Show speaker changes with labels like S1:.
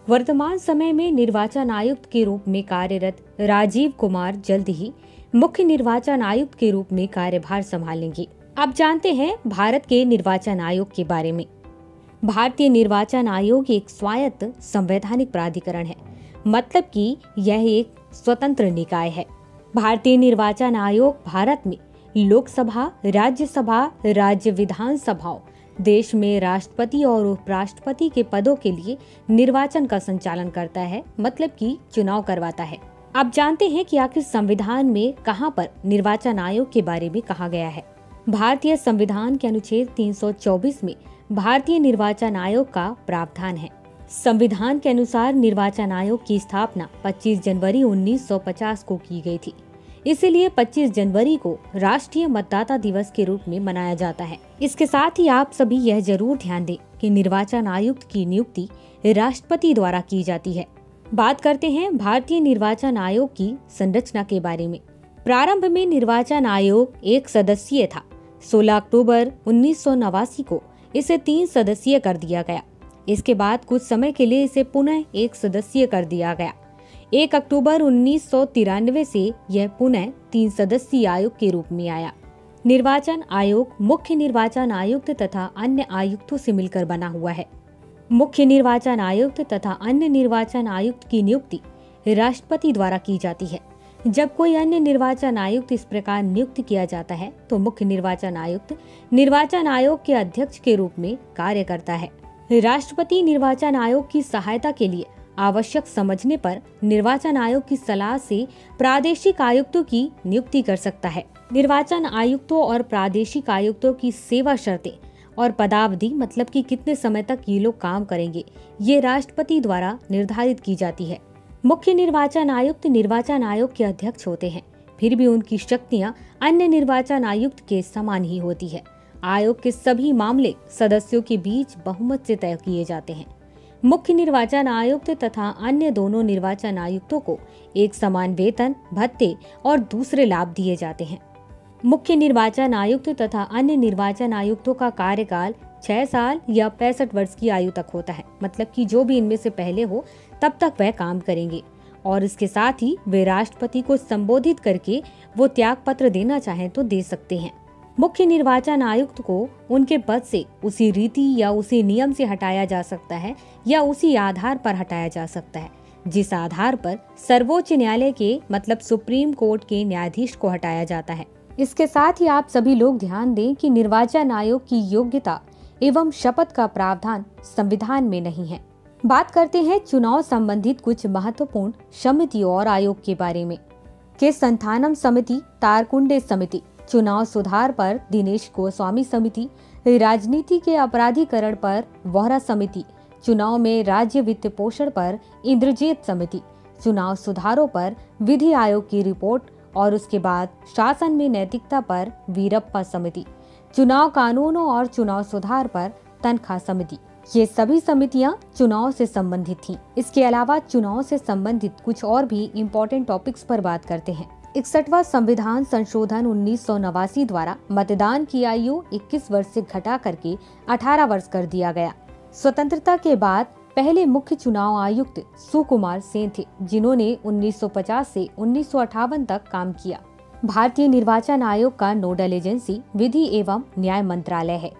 S1: वर्तमान समय में निर्वाचन आयुक्त के रूप में कार्यरत राजीव कुमार जल्द ही मुख्य निर्वाचन आयुक्त के रूप में कार्यभार संभालेंगे। अब जानते हैं भारत के निर्वाचन आयोग के बारे में। भारतीय निर्वाचन आयोग एक स्वायत्त संवैधानिक प्राधिकरण है, मतलब कि यह एक स्वतंत्र निकाय है। भारतीय निर्वाचन आयोग भारत में लोकसभा, राज्यसभा, राज्य विधानसभाओं, देश में राष्ट्रपति और उपराष्ट्रपति के पदों के लिए निर्वाचन का संचालन करता है, मतलब कि चुनाव करवाता है। अब जानते हैं कि आखिर संविधान में कहां पर निर्वाचन आयोग के बारे में कहा गया है। भारतीय संविधान के अनुच्छेद 324 में भारतीय निर्वाचन आयोग का प्रावधान है। संविधान के अनुसार निर्वाचन आयोग की स्थापना 25 जनवरी 1950 को की गई थी। इसीलिए 25 जनवरी को राष्ट्रीय मतदाता दिवस के रूप में मनाया जाता है। इसके साथ ही आप सभी यह जरूर ध्यान दें कि निर्वाचन आयुक्त की नियुक्ति राष्ट्रपति द्वारा की जाती है। बात करते हैं भारतीय निर्वाचन आयोग की संरचना के बारे में। प्रारंभ में निर्वाचन आयोग एक सदस्यीय था। 16 अक्टूबर 1989 को इसे 3 सदस्यीय कर दिया गया। इसके बाद कुछ समय के लिए इसे पुनः 1 सदस्यीय कर दिया गया। 1 अक्टूबर 1993 से यह पुनः 3 सदस्यीय आयोग के रूप में आया। निर्वाचन आयोग मुख्य निर्वाचन आयुक्त तथा अन्य आयुक्तों से मिलकर बना हुआ है। मुख्य निर्वाचन आयुक्त तथा अन्य निर्वाचन आयुक्त की नियुक्ति राष्ट्रपति द्वारा की जाती है। जब कोई अन्य निर्वाचन आयुक्त इस प्रकार नियुक्त किया जाता है तो मुख्य निर्वाचन आयुक्त निर्वाचन आयोग के अध्यक्ष के रूप में कार्य करता है। राष्ट्रपति निर्वाचन आयोग की सहायता के लिए आवश्यक समझने पर निर्वाचन आयोग की सलाह से प्रादेशिक आयुक्तों की नियुक्ति कर सकता है। निर्वाचन आयुक्तों और प्रादेशिक आयुक्तों की सेवा शर्तें और पदावधि, मतलब कि कितने समय तक ये लोग काम करेंगे, ये राष्ट्रपति द्वारा निर्धारित की जाती है। मुख्य निर्वाचन आयुक्त निर्वाचन आयोग के अध्यक्ष होते हैं, फिर भी उनकी शक्तियां अन्य निर्वाचन आयुक्त के समान ही होती है। आयोग के सभी मामले सदस्यों के बीच बहुमत से तय किए जाते हैं। मुख्य निर्वाचन आयुक्त तथा अन्य दोनों निर्वाचन आयुक्तों को एक समान वेतन, भत्ते और दूसरे लाभ दिए जाते हैं। मुख्य निर्वाचन आयुक्त तथा अन्य निर्वाचन आयुक्तों का कार्यकाल 6 साल या 65 वर्ष की आयु तक होता है, मतलब कि जो भी इनमें से पहले हो तब तक वह काम करेंगे और इसके साथ ही वे राष्ट्रपति को संबोधित करके वो त्याग पत्र देना चाहें तो दे सकते हैं। मुख्य निर्वाचन आयुक्त को उनके पद से उसी रीति या उसी नियम से हटाया जा सकता है या उसी आधार पर हटाया जा सकता है जिस आधार पर सर्वोच्च न्यायालय के, मतलब सुप्रीम कोर्ट के न्यायाधीश को हटाया जाता है। इसके साथ ही आप सभी लोग ध्यान दें कि निर्वाचन आयोग की योग्यता एवं शपथ का प्रावधान संविधान में नहीं है। बात करते हैं चुनाव संबंधित कुछ महत्वपूर्ण समितियों और आयोग के बारे में। के संथानम समिति, तारकुंडे समिति, चुनाव सुधार पर दिनेश गोस्वामी समिति, राजनीति के अपराधीकरण पर वोहरा समिति, चुनाव में राज्य वित्त पोषण पर इंद्रजीत समिति, चुनाव सुधारों पर विधि आयोग की रिपोर्ट और उसके बाद शासन में नैतिकता पर वीरप्पा समिति, चुनाव कानूनों और चुनाव सुधार पर तनखा समिति। ये सभी समितियां चुनाव से संबंधित थीं। इसके अलावा चुनाव से संबंधित कुछ और भी इम्पोर्टेंट टॉपिक्स पर बात करते हैं। 61वां संविधान संशोधन 1989 द्वारा मतदान की आयु 21 वर्ष से घटा करके 18 वर्ष कर दिया गया। स्वतंत्रता के बाद पहले मुख्य चुनाव आयुक्त सुकुमार सेन थे, जिन्होंने 1950 से 1958 तक काम किया। भारतीय निर्वाचन आयोग का नोडल एजेंसी विधि एवं न्याय मंत्रालय है।